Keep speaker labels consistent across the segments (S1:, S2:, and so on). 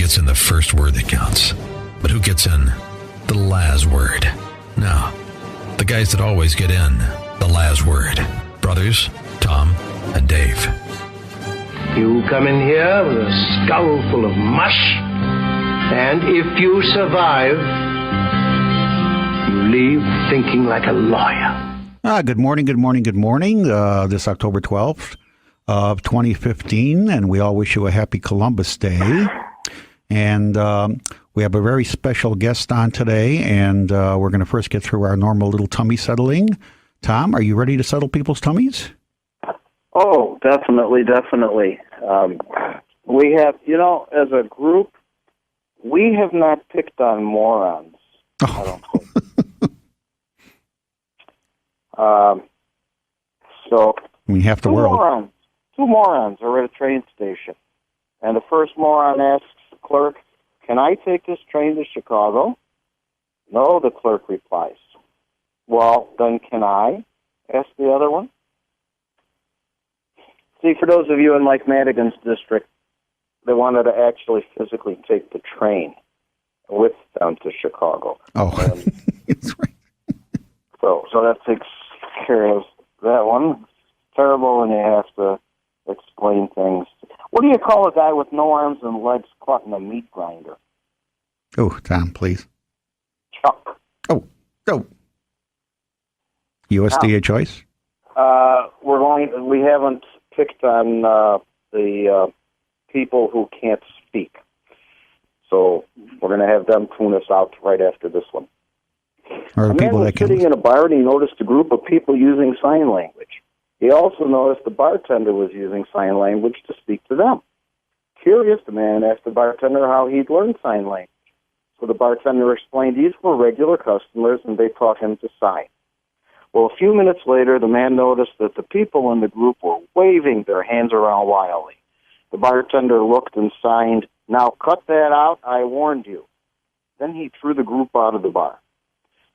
S1: gets in the first word that counts, but who gets in the last word? No, the guys that always get in the last word. Brothers, Tom and Dave.
S2: You come in here with a skull full of mush, and if you survive, you leave thinking like a lawyer.
S3: Good morning. This October 12th of 2015, and we all wish you a happy Columbus Day. And we have a very special guest on today, and we're going to first get through our normal little tummy settling. Tom, are you ready to settle people's tummies?
S4: Oh, definitely. We have, as a group, we have not picked on morons.
S3: Oh.
S4: I don't think. So,
S3: half the world.
S4: Two morons are at a train station, and the first moron asks the clerk, "Can I take this train to Chicago?" "No," the clerk replies. "Well, then can I?" asks the other one. See, for those of you in Mike Madigan's district, they wanted to actually physically take the train with them to Chicago.
S3: Oh, that's right.
S4: So that takes care of that one. It's terrible when you have to explain things. What do you call a guy with no arms and legs caught in a meat grinder?
S3: Oh, Tom, please.
S4: Chuck.
S3: Oh. USDA choice?
S4: We haven't picked on the people who can't speak. So we're going to have them tune us out right after this one.
S3: Or the people that can
S4: sitting in a bar and he noticed a group of people using sign language. He also noticed the bartender was using sign language to speak to them. Curious, the man asked the bartender how he'd learned sign language. So the bartender explained these were regular customers and they taught him to sign. Well, a few minutes later, the man noticed that the people in the group were waving their hands around wildly. The bartender looked and signed, "Now cut that out, I warned you." Then he threw the group out of the bar.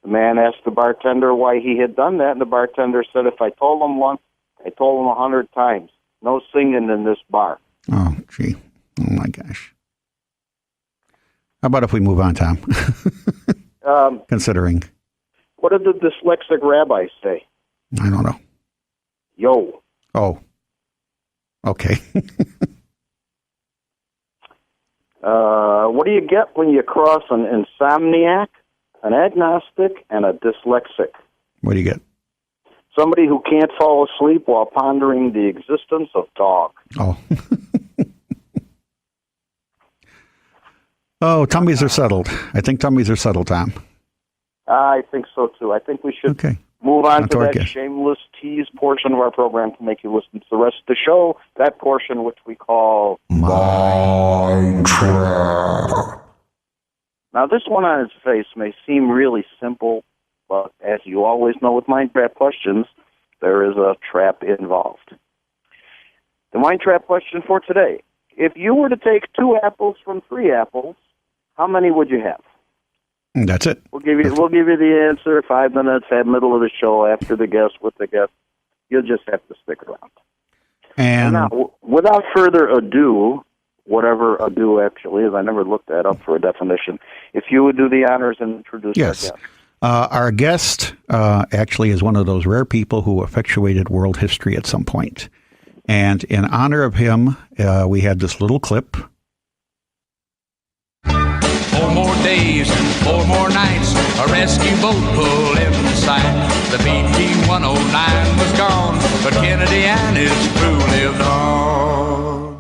S4: The man asked the bartender why he had done that, and the bartender said, "If I told him once, I told him 100 times. No singing in this bar."
S3: Oh, gee. Oh, my gosh. How about if we move on, Tom? Considering.
S4: What did the dyslexic rabbi say?
S3: I don't know.
S4: Yo.
S3: Oh. Okay.
S4: What do you get when you cross an insomniac, an agnostic, and a dyslexic?
S3: What do you get?
S4: Somebody who can't fall asleep while pondering the existence of dog.
S3: Oh. Oh, tummies are settled. I think tummies are settled, Tom.
S4: I think so, too. I think we should move on to that shameless tease portion of our program to make you listen to the rest of the show, that portion which we call Mind Trap. Now, this one on its face may seem really simple, but as you always know with Mind Trap questions, there is a trap involved. The Mind Trap question for today: if you were to take 2 apples from 3 apples, how many would you have?
S3: That's it.
S4: We'll give you the answer 5 minutes at middle of the show, after the guest, with the guest. You'll just have to stick around. And now, without further ado, whatever ado actually is, I never looked that up for a definition. If you would do the honors and introduce our guest.
S3: Our guest actually is one of those rare people who effectuated world history at some point. And in honor of him, we had this little clip.
S5: 4 more days and 4 more nights, a rescue boat pulled in sight. The BT-109 was gone, but Kennedy and his crew lived on.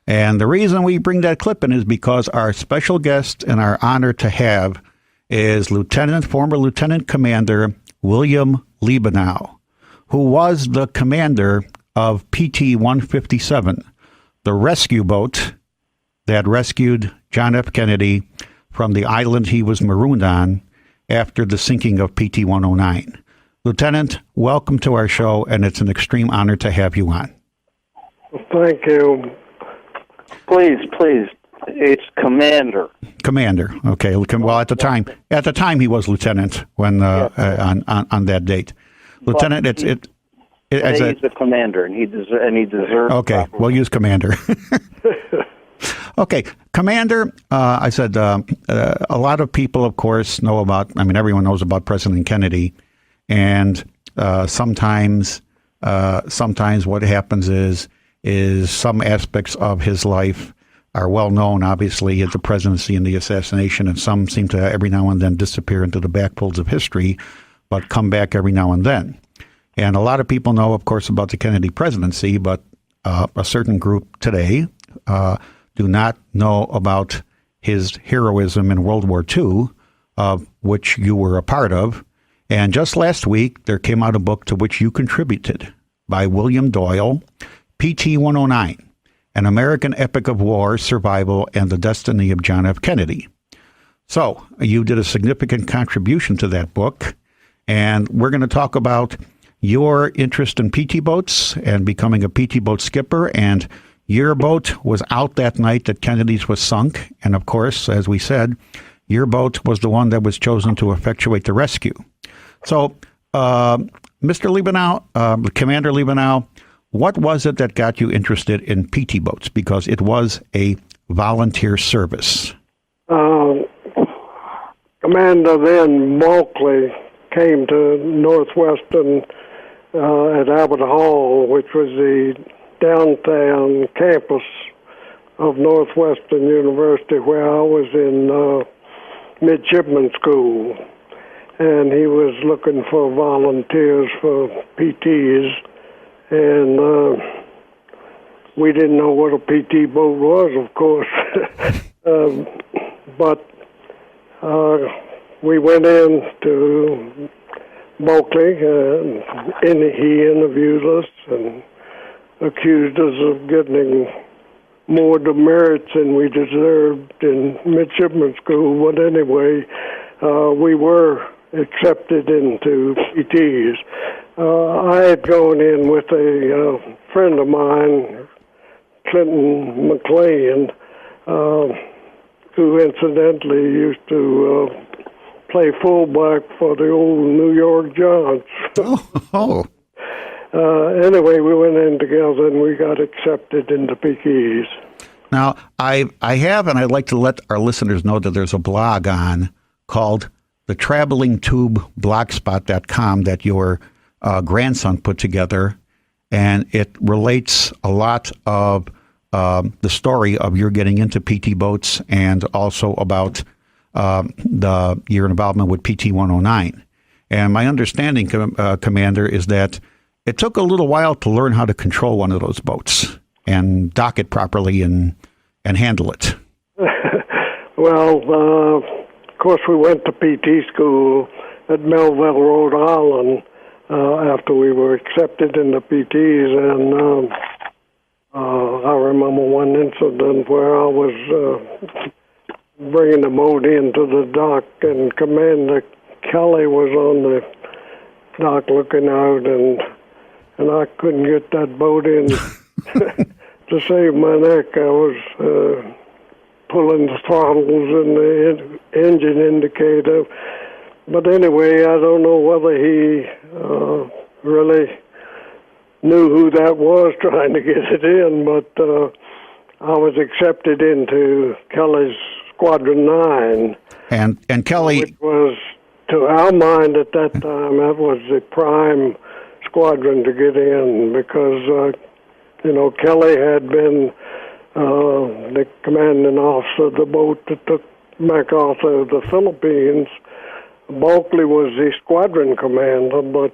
S3: And the reason we bring that clip in is because our special guest and our honor to have is former Lieutenant Commander William Liebenow, who was the commander of PT-157, the rescue boat that rescued John F. Kennedy from the island he was marooned on after the sinking of PT-109. Lieutenant, welcome to our show, and it's an extreme honor to have you on.
S6: Thank you.
S4: Please, it's Commander.
S3: Commander. Okay. Well, at the time he was lieutenant when on that date. Lieutenant,
S4: he's the commander, and he deserves.
S3: Okay, we'll use commander. Okay, Commander, I said a lot of people, of course, know about, everyone knows about President Kennedy. And sometimes what happens is some aspects of his life are well known, obviously, the presidency and the assassination, and some seem to every now and then disappear into the back folds of history, but come back every now and then. And a lot of people know, of course, about the Kennedy presidency, but a certain group today do not know about his heroism in World War II, of which you were a part of. And just last week, there came out a book to which you contributed by William Doyle, PT 109, An American Epic of War, Survival, and the Destiny of John F. Kennedy. So you did a significant contribution to that book, and we're going to talk about your interest in PT boats and becoming a PT boat skipper. And your boat was out that night that Kennedy's was sunk. And of course, as we said, your boat was the one that was chosen to effectuate the rescue. So, Mr. Liebenow, Commander Liebenow, what was it that got you interested in PT boats? Because it was a volunteer service.
S6: Commander then Bulkley came to Northwestern at Abbott Hall, which was the downtown campus of Northwestern University, where I was in midshipman school. And he was looking for volunteers for PTs, and we didn't know what a PT boat was, of course. But we went in to Bulkley, and he interviewed us and accused us of getting more demerits than we deserved in midshipman school. But anyway, we were accepted into PTs. I had gone in with a friend of mine, Clinton McLean, who incidentally used to play fullback for the old New York Giants. Anyway, we went in together and we got accepted into PTs.
S3: Now, I have, and I'd like to let our listeners know that there's a blog on called the Traveling Tube blogspot.com that your grandson put together, and it relates a lot of the story of your getting into PT boats and also about your involvement with PT 109. And my understanding, Commander, is that it took a little while to learn how to control one of those boats and dock it properly and handle it.
S6: Well, of course, we went to PT school at Melville, Rhode Island, after we were accepted into PTs, and I remember one incident where I was bringing the boat into the dock, and Commander Kelly was on the dock looking out, and I couldn't get that boat in. To save my neck, I was pulling the throttles and the engine indicator. But anyway, I don't know whether he really knew who that was trying to get it in, but I was accepted into Kelly's Squadron 9.
S3: And Kelly...
S6: Which was, to our mind at that time, that was the prime squadron to get in, because Kelly had been the commanding officer of the boat that took MacArthur to the Philippines. Bulkley was the squadron commander, but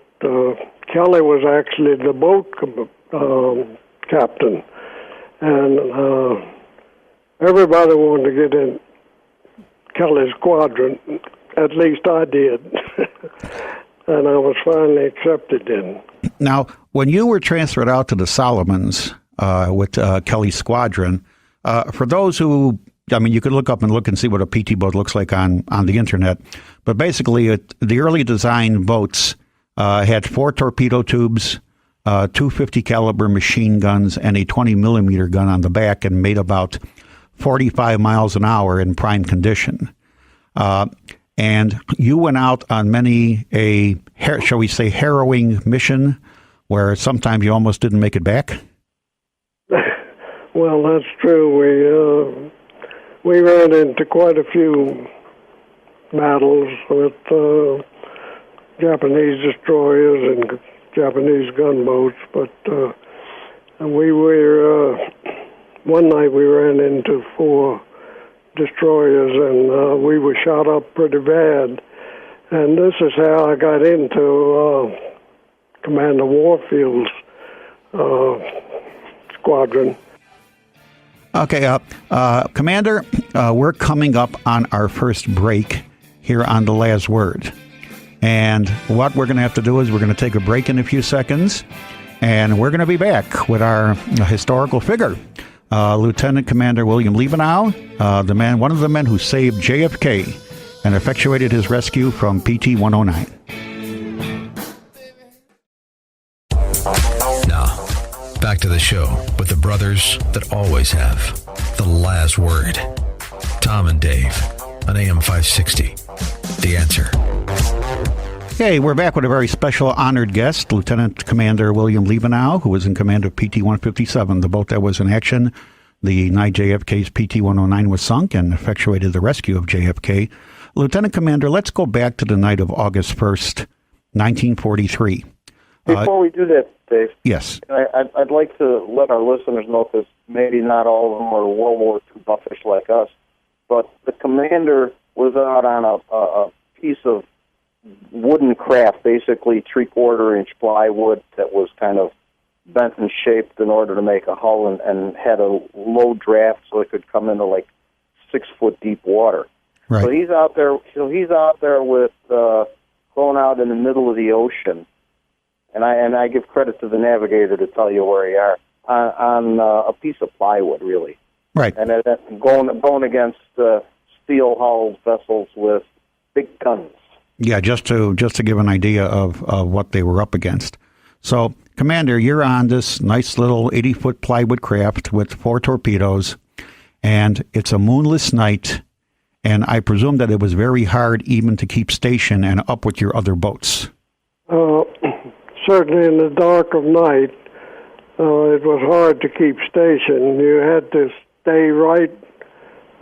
S6: Kelly was actually the boat captain. And everybody wanted to get in Kelly's squadron. At least I did. And I was finally accepted in.
S3: Now, when you were transferred out to the Solomons with Kelly's squadron, for those who, you could look up and see what a PT boat looks like on the internet, but basically the early design boats had 4 torpedo tubes, 250 caliber machine guns, and a 20 millimeter gun on the back, and made about 45 miles an hour in prime condition. And you went out on many shall we say, harrowing mission where sometimes you almost didn't make it back?
S6: Well, that's true. We ran into quite a few battles with Japanese destroyers and Japanese gunboats, but we were one night we ran into 4 destroyers, and we were shot up pretty bad. And this is how I got into Commander Warfield's squadron.
S3: Okay, Commander, we're coming up on our first break here on The Last Word. And what we're going to have to do is we're going to take a break in a few seconds, and we're going to be back with our historical figure, Lieutenant Commander William Liebenow, one of the men who saved JFK and effectuated his rescue from PT 109.
S1: Now, back to the show with the brothers that always have the last word. Tom and Dave on AM 560. The Answer.
S3: Hey, we're back with a very special honored guest, Lieutenant Commander William Liebenow, who was in command of PT 157, the boat that was in action the night JFK's PT 109 was sunk and effectuated the rescue of JFK. Lieutenant Commander, let's go back to the night of August 1st, 1943.
S4: Before we do that, Dave,
S3: yes,
S4: I'd like to let our listeners know, because maybe not all of them are World War II buffish like us, but the commander was out on a piece of wooden craft, basically 3/4-inch plywood that was kind of bent and shaped in order to make a hull, and had a low draft so it could come into like 6-foot deep water.
S3: right.
S4: So he's out there. So he's out there with going out in the middle of the ocean, and I give credit to the navigator to tell you where you are on a piece of plywood, really.
S3: Right.
S4: And going against steel hulled vessels with big guns.
S3: Yeah, just to give an idea of what they were up against. So, Commander, you're on this nice little 80-foot plywood craft with 4 torpedoes, and it's a moonless night, and I presume that it was very hard even to keep station and up with your other boats.
S6: Certainly in the dark of night, it was hard to keep station. You had to stay right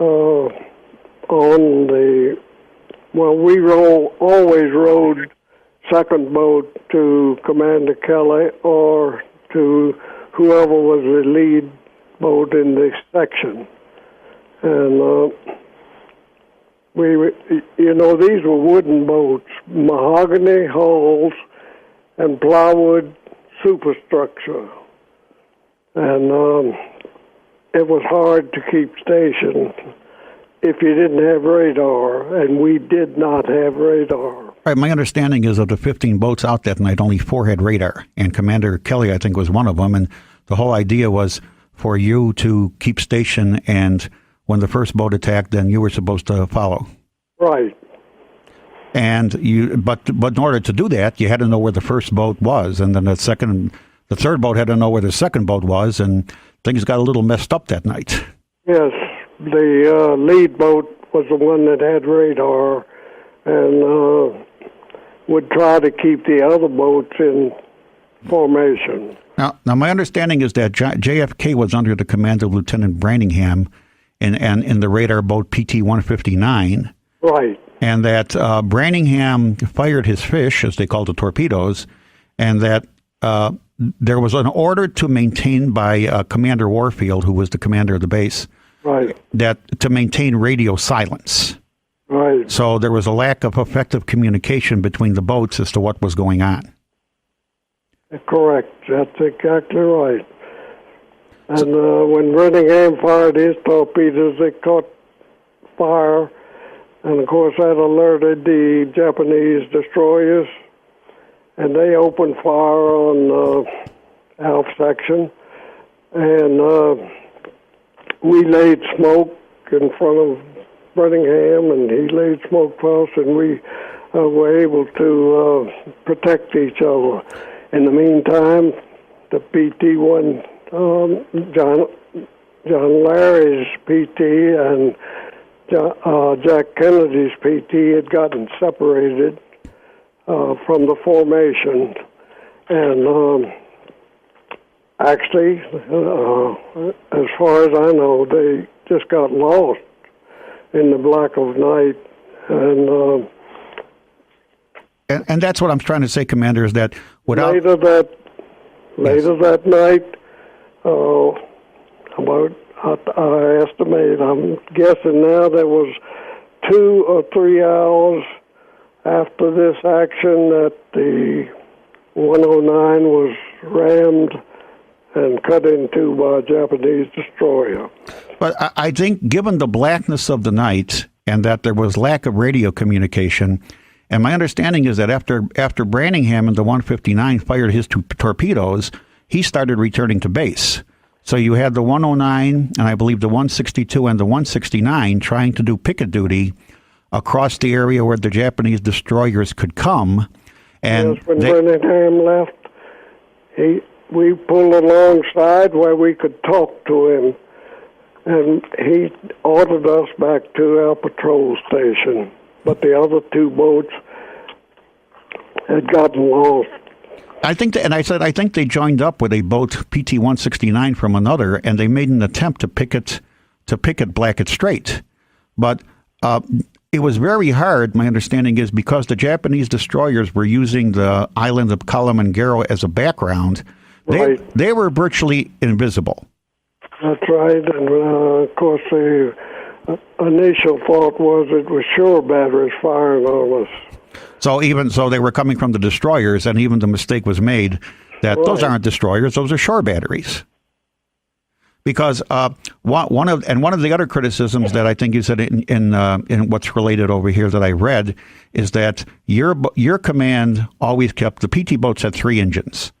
S6: on the... Well, we always rowed second boat to Commander Kelly or to whoever was the lead boat in the section. And these were wooden boats, mahogany hulls and plywood superstructure. And it was hard to keep station if you didn't have radar, and we did not have radar.
S3: Right, my understanding is of the 15 boats out that night, only 4 had radar, and Commander Kelly, I think, was one of them, and the whole idea was for you to keep station, and when the first boat attacked, then you were supposed to follow.
S6: Right.
S3: And but in order to do that, you had to know where the first boat was, and then the third boat had to know where the second boat was, and things got a little messed up that night.
S6: Yes. The lead boat was the one that had radar and would try to keep the other boats in formation.
S3: Now my understanding is that JFK was under the command of Lieutenant Branningham in the radar boat PT-159.
S6: Right.
S3: And that Branningham fired his fish, as they called the torpedoes, and that there was an order to maintain by Commander Warfield, who was the commander of the base,
S6: right,
S3: that to maintain radio silence.
S6: Right.
S3: So there was a lack of effective communication between the boats as to what was going on.
S6: Correct. That's exactly right. And when Branningham fired his torpedoes, they caught fire, and of course that alerted the Japanese destroyers, and they opened fire on Alf section, and we laid smoke in front of Branningham, and he laid smoke for us, and we were able to protect each other. In the meantime, the PT-1, John Larry's PT and Jack Kennedy's PT had gotten separated from the formation, and Actually, as far as I know, they just got lost in the black of night,
S3: and that's what I'm trying to say, Commander, is that without
S6: later that night, about I estimate, I'm guessing now there was 2 or 3 hours after this action that the 109 was rammed and cut in two by a Japanese destroyer.
S3: But I think given the blackness of the night and that there was lack of radio communication, and my understanding is that after Branningham and the 159 fired his torpedoes, he started returning to base. So you had the 109 and I believe the 162 and the 169 trying to do picket duty across the area where the Japanese destroyers could come. And
S6: yes, when Branningham left, we pulled alongside where we could talk to him, and he ordered us back to our patrol station. But the other 2 boats had gotten lost.
S3: I think they joined up with a boat PT-169 from another, and they made an attempt to picket Blackett Strait. But it was very hard, my understanding is, because the Japanese destroyers were using the island of Kilimanjaro as a background. They were virtually invisible.
S6: That's right, and of course the initial thought was it was shore batteries firing on us.
S3: So they were coming from the destroyers, and even the mistake was made that those aren't destroyers; those are shore batteries. Because one of the other criticisms that I think you said in what's related over here that I read is that your command always kept the PT boats had 3 engines,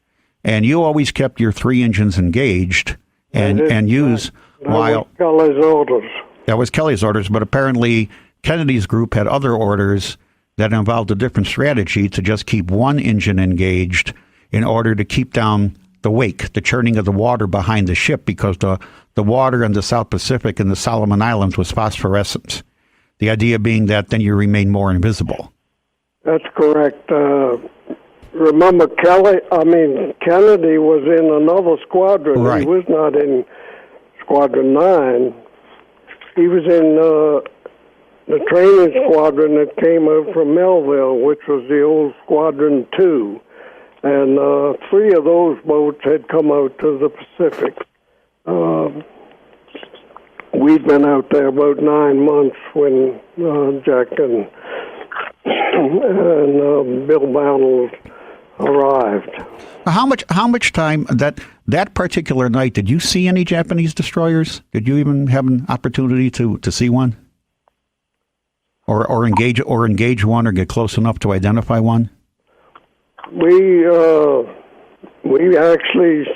S3: and you always kept your 3 engines engaged and used while
S6: Kelly's orders.
S3: That was Kelly's orders, but apparently Kennedy's group had other orders that involved a different strategy to just keep 1 engine engaged in order to keep down the wake, the churning of the water behind the ship, because the water in the South Pacific and the Solomon Islands was phosphorescent. The idea being that then you remain more invisible.
S6: That's correct. Remember, Kennedy was in another squadron.
S3: Right.
S6: He was not in Squadron 9. He was in the training squadron that came out from Melville, which was the old Squadron 2. And 3 of those boats had come out to the Pacific. We'd been out there about 9 months when Jack and Bill Battle arrived.
S3: How much time that particular night did you see any Japanese destroyers? Did you even have an opportunity to see one, or engage one, or get close enough to identify one?
S6: We actually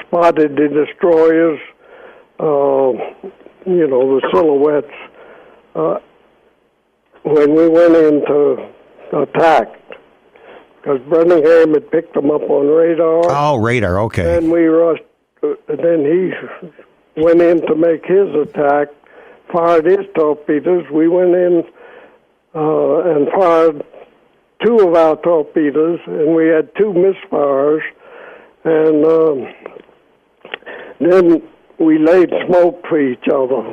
S6: spotted the destroyers, the silhouettes, when we went in to attack, because Branningham had picked them up on radar.
S3: Oh, radar, okay.
S6: And we rushed, then he went in to make his attack, fired his torpedoes. We went in and fired 2 of our torpedoes, and we had 2 misfires, and then we laid smoke for each other.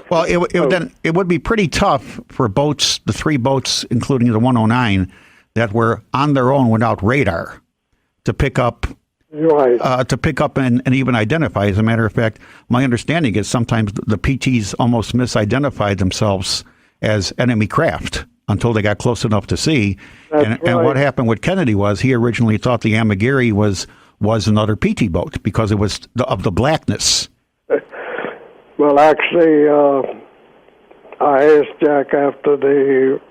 S3: Well, it would be pretty tough for boats, the 3 boats, including the 109, that were on their own without radar, to pick up,
S6: right?
S3: And even identify. As a matter of fact, my understanding is sometimes the PTs almost misidentified themselves as enemy craft until they got close enough to see. And what happened with Kennedy was he originally thought the Amagiri was another PT boat because it was of the blackness.
S6: Well, actually, I asked Jack after the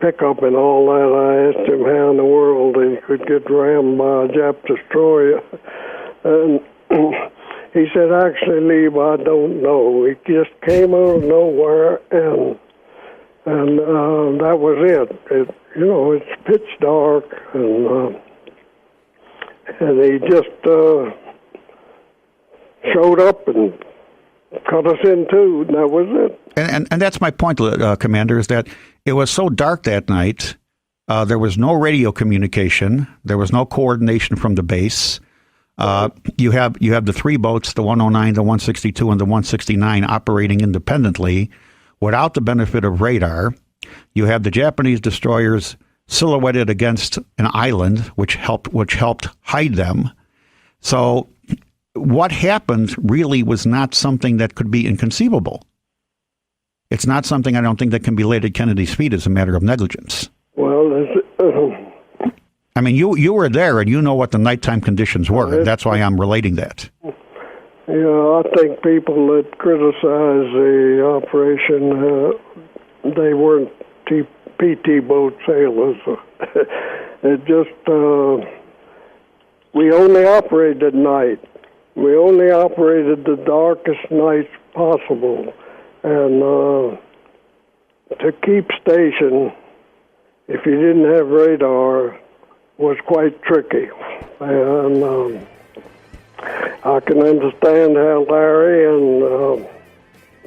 S6: pickup and all that, I asked him how in the world he could get rammed by a Jap destroyer. And he said, actually, Lieb, I don't know. It just came out of nowhere, and that was it. It's pitch dark, and he just showed up and cut us in two, and that was it.
S3: And that's my point, Commander, is that it was so dark that night. There was no radio communication. There was no coordination from the base. You have the three boats, the 109, the 162, and the 169, operating independently without the benefit of radar. You have the Japanese destroyers silhouetted against an island, which helped hide them. So what happened really was not something that could be inconceivable. It's not something I don't think that can be laid at Kennedy's feet as a matter of negligence.
S6: Well,
S3: I mean, you were there and you know what the nighttime conditions were. That's why I'm relating that.
S6: I think people that criticize the operation, they weren't PT boat sailors. It just, we only operated at night. We only operated the darkest nights possible. And to keep station, if you didn't have radar, was quite tricky. And I can understand how Larry and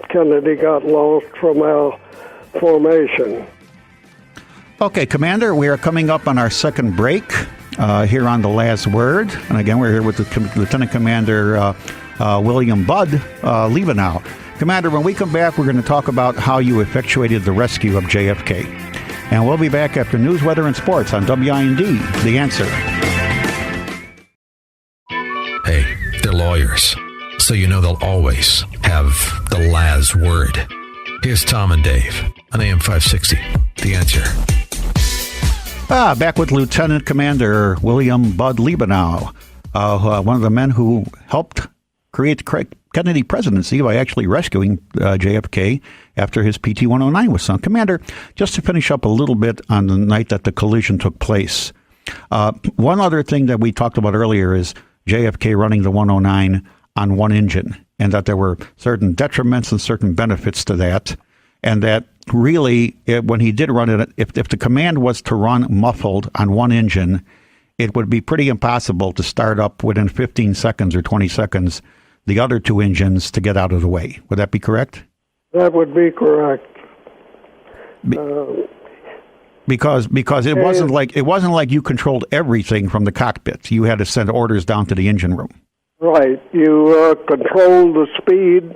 S6: Kennedy got lost from our formation.
S3: Okay, Commander, we are coming up on our second break here on The Last Word. And again, we're here with the Lieutenant Commander William Bud Liebenow. Commander, when we come back, we're going to talk about how you effectuated the rescue of JFK. And we'll be back after news, weather, and sports on WIND, The Answer.
S1: Hey, they're lawyers, so you know they'll always have the last word. Here's Tom and Dave on AM 560, The Answer.
S3: Back with Lieutenant Commander William Bud Liebenow, one of the men who helped create the Kennedy presidency by actually rescuing JFK after his PT-109 was sunk. Commander, just to finish up a little bit on the night that the collision took place, one other thing that we talked about earlier is JFK running the 109 on one engine, and that there were certain detriments and certain benefits to that, and that really, when he did run it, if the command was to run muffled on one engine, it would be pretty impossible to start up within 15 seconds or 20 seconds the other two engines to get out of the way. Would that be correct?
S6: That would be correct.
S3: Because it wasn't like you controlled everything from the cockpit. You had to send orders down to the engine room.
S6: Right. You controlled the speed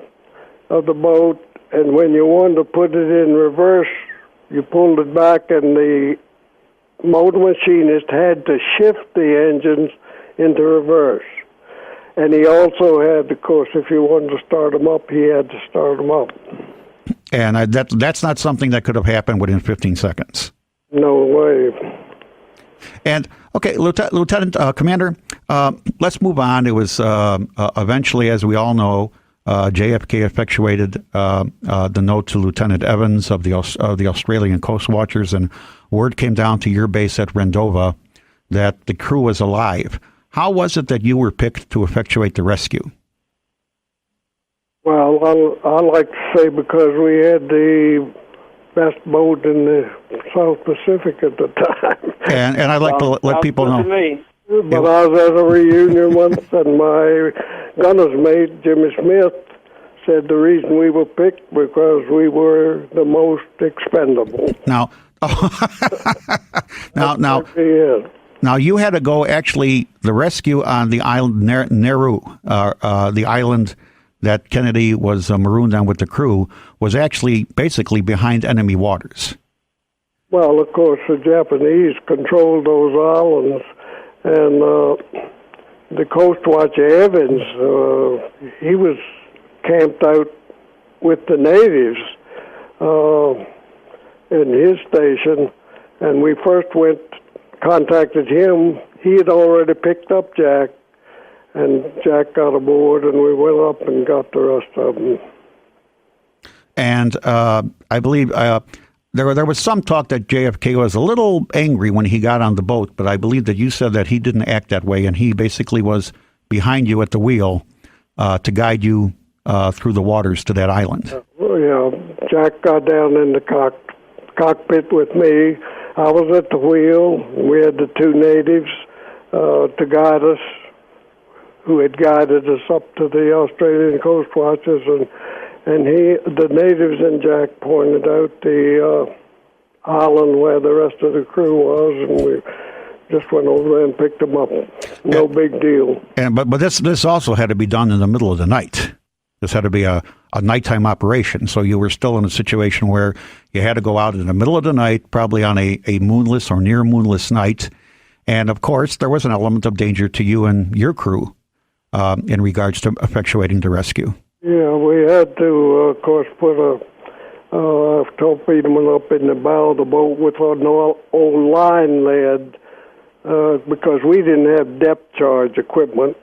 S6: of the boat, and when you wanted to put it in reverse, you pulled it back, and the motor machinist had to shift the engines into reverse. And he also had, of course, if you wanted to start them up, he had to start them up.
S3: And that's not something that could have happened within 15 seconds.
S6: No way.
S3: And, okay, Lieutenant Commander, let's move on. It was eventually, as we all know, JFK effectuated the note to Lieutenant Evans of the Australian Coast Watchers, and word came down to your base at Rendova that the crew was alive. How was it that you were picked to effectuate the rescue?
S6: Well, I like to say because we had the best boat in the South Pacific at the time.
S3: And I'd like to let people know.
S6: But I was at a reunion once, and my gunner's mate, Jimmy Smith, said the reason we were picked because we were the most expendable.
S3: Now, Now, you had to go, actually, the rescue on the island Nauru, the island that Kennedy was marooned on with the crew, was actually basically behind enemy waters.
S6: Well, of course, the Japanese controlled those islands, and the Coast Watcher Evans, he was camped out with the natives in his station, and we first contacted him. He had already picked up Jack, and Jack got aboard, and we went up and got the rest of them.
S3: And I believe there was some talk that JFK was a little angry when he got on the boat, but I believe that you said that he didn't act that way, and he basically was behind you at the wheel to guide you through the waters to that island.
S6: Jack got down in the cockpit with me. I was at the wheel. We had the two natives to guide us, who had guided us up to the Australian Coast Watchers, and the natives and Jack pointed out the island where the rest of the crew was, and we just went over there and picked them up. No big deal.
S3: But this also had to be done in the middle of the night. This had to be a nighttime operation. So you were still in a situation where you had to go out in the middle of the night, probably on a moonless or near moonless night. And of course, there was an element of danger to you and your crew in regards to effectuating the rescue.
S6: Yeah, we had to, of course, put a torpedo up in the bow of the boat with an old line lead because we didn't have depth charge equipment.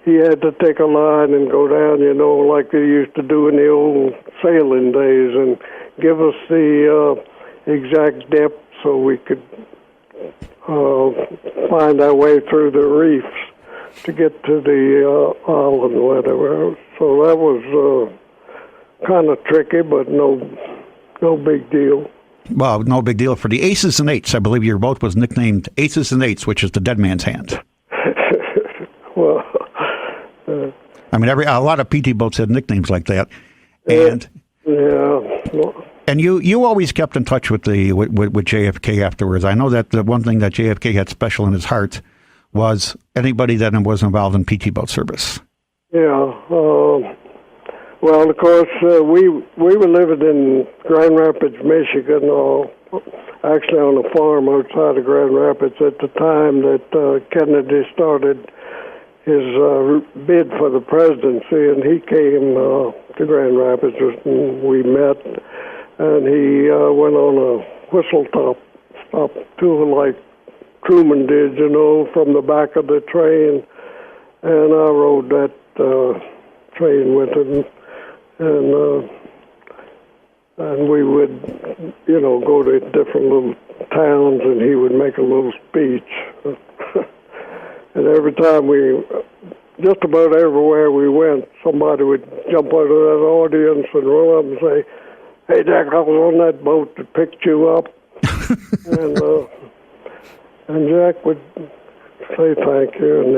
S6: He had to take a line and go down, like they used to do in the old sailing days, and give us the exact depth so we could find our way through the reefs to get to the island or whatever. So that was kind of tricky, but no big deal.
S3: Well, no big deal. For the Aces and Eights, I believe your boat was nicknamed Aces and Eights, which is the dead man's hand.
S6: Well,
S3: I mean, a lot of PT boats had nicknames like that, and and you always kept in touch with with JFK afterwards. I know that the one thing that JFK had special in his heart was anybody that was involved in PT boat service.
S6: Yeah. Well, of course, we were living in Grand Rapids, Michigan, actually on a farm outside of Grand Rapids at the time that Kennedy started his bid for the presidency, and he came to Grand Rapids, and we met, and he went on a whistle-stop tour like Truman did, from the back of the train, and I rode that train with him, and we would, go to different little towns, and he would make a little speech. And every time just about everywhere we went, somebody would jump out of that audience and run up and say, "Hey, Jack, I was on that boat that picked you up." and Jack would say thank you, and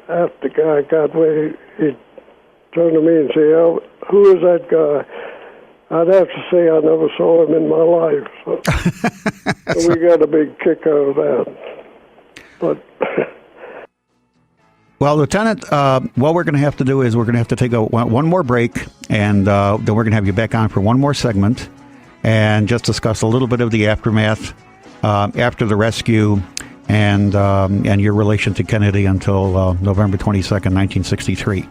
S6: after the guy got away, he'd turn to me and say, "Who is that guy?" I'd have to say I never saw him in my life. So we got a big kick out of that. But
S3: well, Lieutenant, what we're going to have to do is we're going to have to take one more break, and then we're going to have you back on for one more segment and just discuss a little bit of the aftermath after the rescue and your relation to Kennedy until November 22nd, 1963.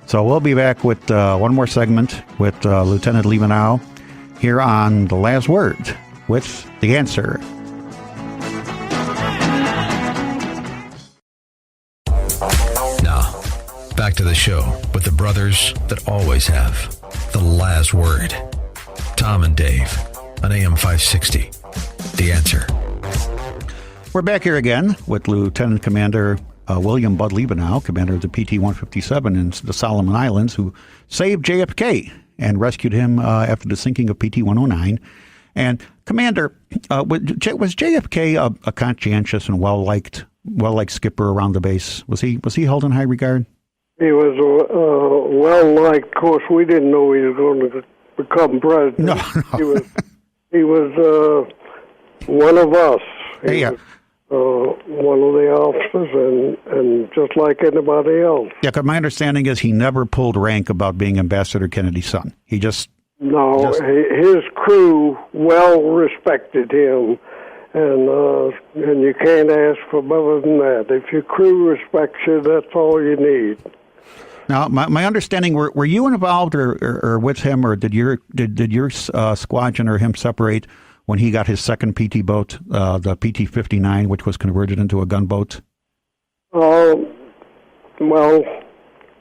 S3: So we'll be back with one more segment with Lieutenant Liebenow here on The Last Word with The Answer.
S1: Back to the show with the brothers that always have the last word. Tom and Dave on AM 560. The Answer.
S3: We're back here again with Lieutenant Commander William Bud Liebenow, commander of the PT-157 in the Solomon Islands, who saved JFK and rescued him after the sinking of PT-109. And Commander, was JFK a conscientious and well-liked skipper around the base? Was he held in high regard?
S6: He was well-liked. Of course, we didn't know he was going to become president.
S3: No.
S6: He was one of us. He was one of the officers, and just like anybody else.
S3: Yeah, because my understanding is he never pulled rank about being Ambassador Kennedy's son. He just...
S6: No, his crew well respected him, and you can't ask for better than that. If your crew respects you, that's all you need.
S3: Now, my understanding, were you involved or with him, or did your squadron or him separate when he got his second PT boat, the PT-59, which was converted into a gunboat?
S6: Well,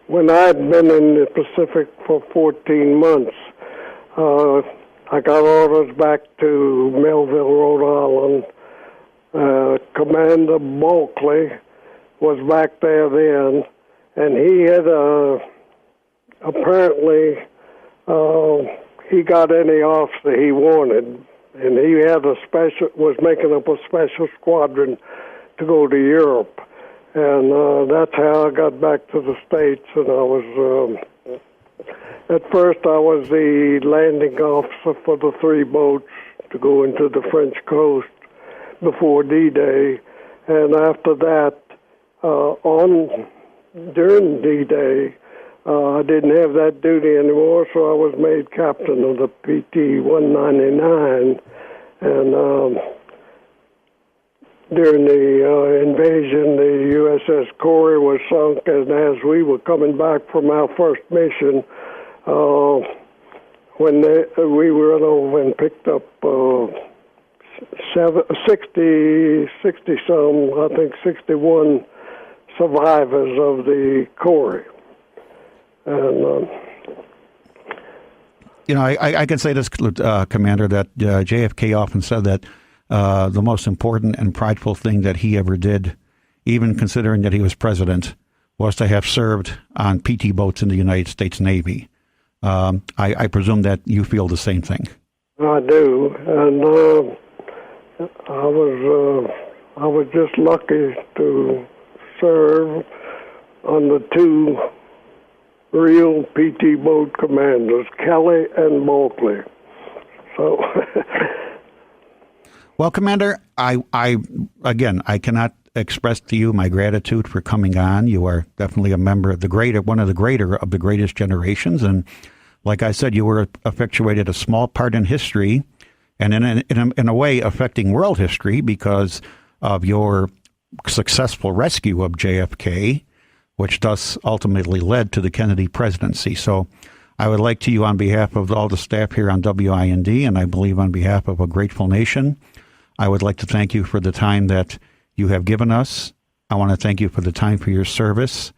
S6: when I'd been in the Pacific for 14 months, I got orders back to Melville, Rhode Island. Commander Bulkley was back there then, and he had apparently he got any officer he wanted, and he had was making up a special squadron to go to Europe, and that's how I got back to the States. And I was at first I was the landing officer for the 3 boats to go into the French coast before D-Day, And after that, during D-Day, I didn't have that duty anymore, so I was made captain of the PT-199. And during the invasion, the USS Corey was sunk, and as we were coming back from our first mission, when we run over and picked up 61 survivors of the Corey. And
S3: I can say this, Commander, that JFK often said that the most important and prideful thing that he ever did, even considering that he was president, was to have served on PT boats in the United States Navy. I presume that you feel the same thing.
S6: I do, and I was just lucky to serve under two real PT boat commanders, Kelly and Bulkley. So,
S3: well, Commander, I cannot express to you my gratitude for coming on. You are definitely a member of one of the greatest generations, and like I said, you were effectuated a small part in history, and in a way affecting world history because of your successful rescue of JFK, which thus ultimately led to the Kennedy presidency. So I would like to you, on behalf of all the staff here on WIND, and I believe on behalf of a grateful nation, I would like to thank you for the time that you have given us. I want to thank you for the time for your service.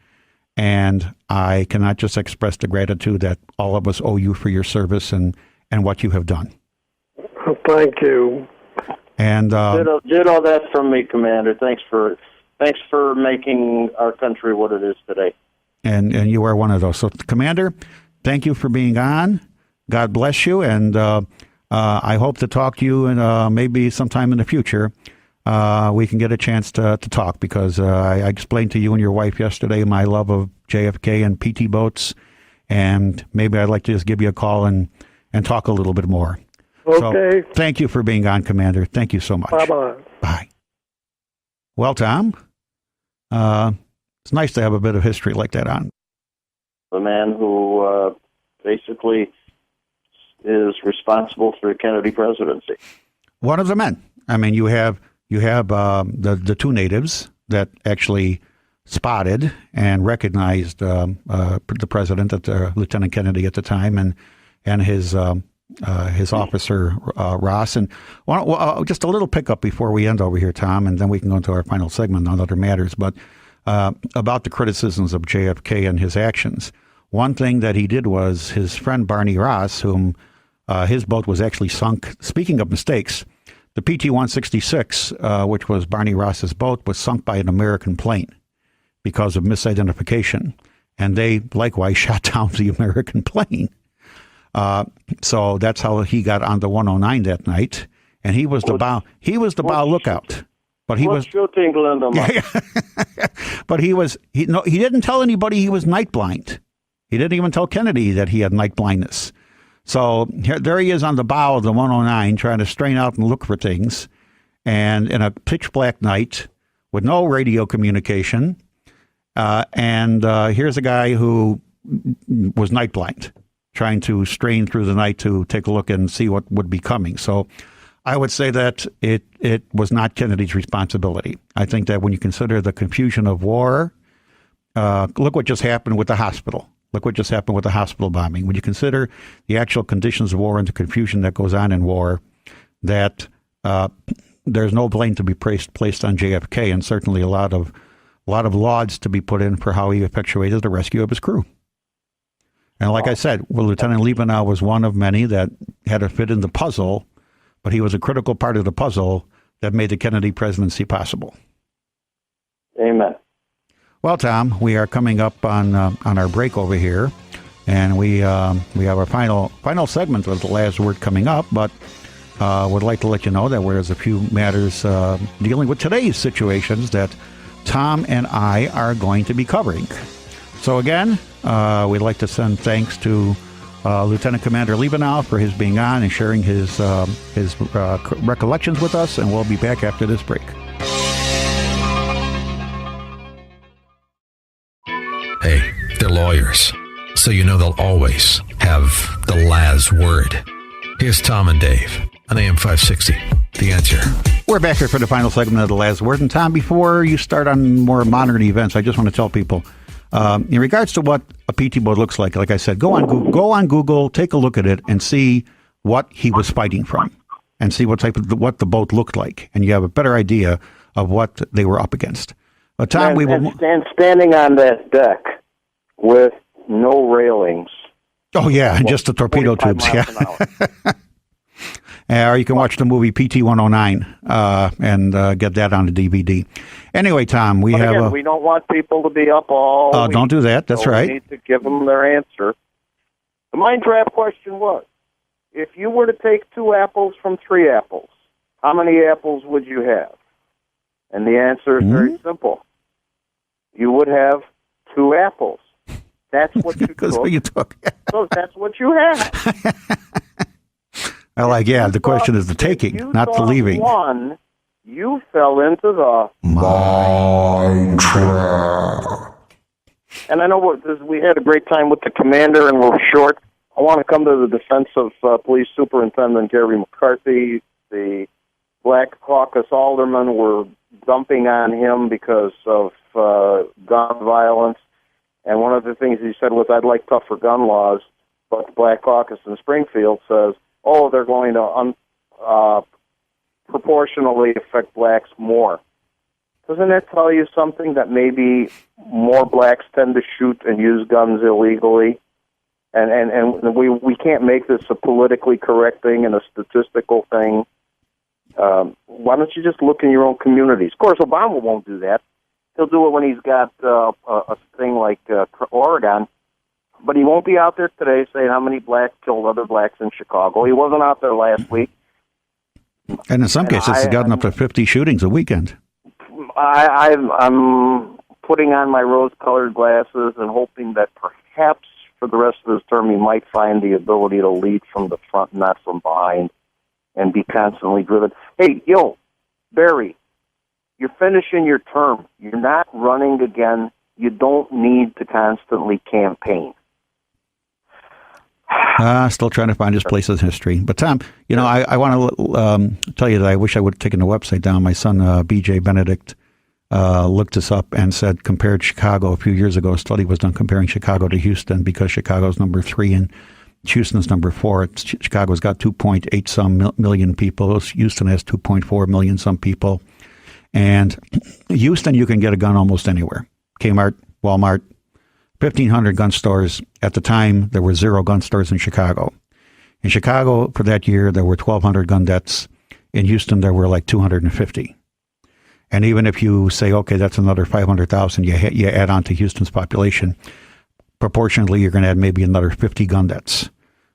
S3: And I cannot just express the gratitude that all of us owe you for your service and what you have done.
S6: Thank you.
S4: And did all that from me, Commander. Thanks for making our country what it is today.
S3: And you are one of those. So, Commander, thank you for being on. God bless you, and I hope to talk to you maybe sometime in the future. We can get a chance to talk, because I explained to you and your wife yesterday my love of JFK and PT boats, and maybe I'd like to just give you a call and talk a little bit more.
S6: Okay.
S3: So, thank you for being on, Commander. Thank you so much.
S6: Bye-bye.
S3: Bye. Well, Tom, it's nice to have a bit of history like that on.
S4: The man who basically is responsible for the Kennedy presidency. One
S3: of the men. I mean, you have the two natives that actually spotted and recognized the president, Lieutenant Kennedy at the time, and his officer Ross. And just a little pickup before we end over here, Tom, and then we can go into our final segment on other matters. But about the criticisms of JFK and his actions, one thing that he did was his friend Barney Ross, whom his boat was actually sunk. Speaking of mistakes, the PT-166, which was Barney Ross's boat, was sunk by an American plane because of misidentification, and they likewise shot down the American plane. So that's how he got on the 109 that night, and he was the bow lookout. But he was
S4: shooting England.
S3: But he didn't tell anybody he was night blind. He didn't even tell Kennedy that he had night blindness. So there he is on the bow of the 109 trying to strain out and look for things, and in a pitch black night with no radio communication. And here's a guy who was night blind, trying to strain through the night to take a look and see what would be coming. So I would say that it was not Kennedy's responsibility. I think that when you consider the confusion of war, look what just happened with the hospital. Look what just happened with the hospital bombing. When you consider the actual conditions of war and the confusion that goes on in war, that there's no blame to be placed on JFK, and certainly a lot of lauds to be put in for how he effectuated the rescue of his crew. And like I said, Lieutenant Liebenow was one of many that had to fit in the puzzle, but he was a critical part of the puzzle that made the Kennedy presidency possible.
S4: Amen.
S3: Well, Tom, we are coming up on our break over here, and we have our final segment of the last word coming up, but would like to let you know that there's a few matters dealing with today's situations that Tom and I are going to be covering. So again, we'd like to send thanks to Lieutenant Commander Liebenow for his being on and sharing his recollections with us, and we'll be back after this break.
S1: Hey, they're lawyers, so you know they'll always have the last word. Here's Tom and Dave on AM 560. The Answer.
S3: We're back here for the final segment of The Last Word. And Tom, before you start on more modern events, I just want to tell people, in regards to what a PT boat looks like I said, go on Google, take a look at it, and see what he was fighting from, and see what the boat looked like, and you have a better idea of what they were up against. But Tom,
S4: standing on that deck with no railings.
S3: Oh yeah, and just the torpedo tubes. Yeah. Or you can watch the movie PT 109 and get that on the DVD. Anyway, Tom, we
S4: don't want people to be up all week.
S3: Don't do that. That's right.
S4: We need to give them their answer. The mind trap question was, if you were to take 2 apples from 3 apples, how many apples would you have? And the answer is very simple. You would have 2 apples. That's what you took.
S3: What you took.
S4: So that's what you have.
S3: The question is the taking, not the leaving.
S4: One, you fell into the
S3: mind trap.
S4: And I know we had a great time with the commander, and we're short. I want to come to the defense of Police Superintendent Gary McCarthy. The Black Caucus aldermen were dumping on him because of gun violence. And one of the things he said was, I'd like tougher gun laws, but the Black Caucus in Springfield says, they're going to proportionally affect blacks more. Doesn't that tell you something, that maybe more blacks tend to shoot and use guns illegally? And we can't make this a politically correct thing and a statistical thing. Why don't you just look in your own communities? Of course, Obama won't do that. He'll do it when he's got a thing like Oregon. But he won't be out there today saying how many blacks killed other blacks in Chicago. He wasn't out there last week.
S3: And in some cases, it's gotten up to 50 shootings a weekend.
S4: I'm putting on my rose-colored glasses and hoping that perhaps for the rest of his term he might find the ability to lead from the front, not from behind, and be constantly driven. Hey, Barry, you're finishing your term. You're not running again. You don't need to constantly campaign.
S3: Still trying to find his place in history. But, Tom, I want to tell you that I wish I would have taken the website down. My son, B.J. Benedict, looked this up and said, compared Chicago a few years ago, a study was done comparing Chicago to Houston, because Chicago's number 3 and Houston's number 4. Chicago's got 2.8 some million people. Houston has 2.4 million some people. And Houston, you can get a gun almost anywhere. Kmart, Walmart, 1,500 gun stores. At the time, there were 0 gun stores in Chicago. In Chicago, for that year, there were 1,200 gun deaths. In Houston, there were like 250. And even if you say, okay, that's another 500,000, you add on to Houston's population, proportionately, you're going to add maybe another 50 gun deaths.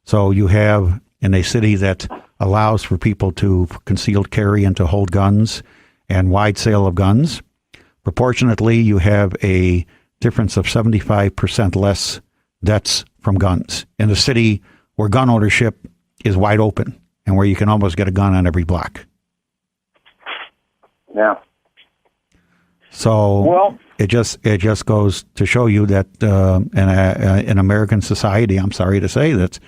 S3: So you have, in a city that allows for people to concealed carry and to hold guns and wide sale of guns, proportionately, you have a difference of 75% less deaths from guns in a city where gun ownership is wide open and where you can almost get a gun on every block.
S4: Yeah.
S3: So it just goes to show you that in American society, I'm sorry to say that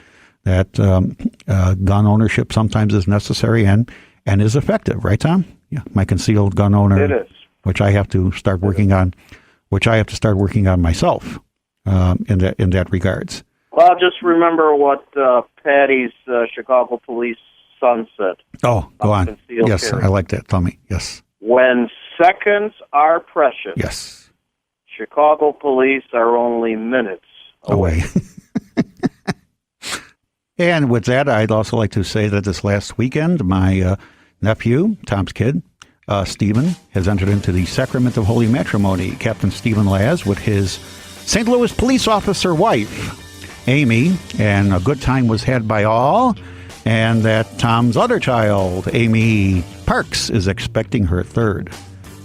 S3: gun ownership sometimes is necessary and is effective, right, Tom? Yeah, my concealed gun owner,
S4: it is,
S3: which I have to start working on, myself in that regards.
S4: Well, just remember what Patty's Chicago police son said.
S3: Oh, go on. Yes,
S4: carry.
S3: I like that. Tell me. Yes.
S4: When seconds are precious,
S3: yes,
S4: Chicago police are only minutes away.
S3: And with that, I'd also like to say that this last weekend, my nephew, Tom's kid, Stephen, has entered into the sacrament of holy matrimony. Captain Stephen Laz with his St. Louis police officer wife, Amy, and a good time was had by all. And that Tom's other child, Amy Parks, is expecting her third.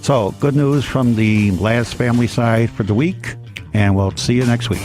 S3: So good news from the Laz family side for the week, and we'll see you next week.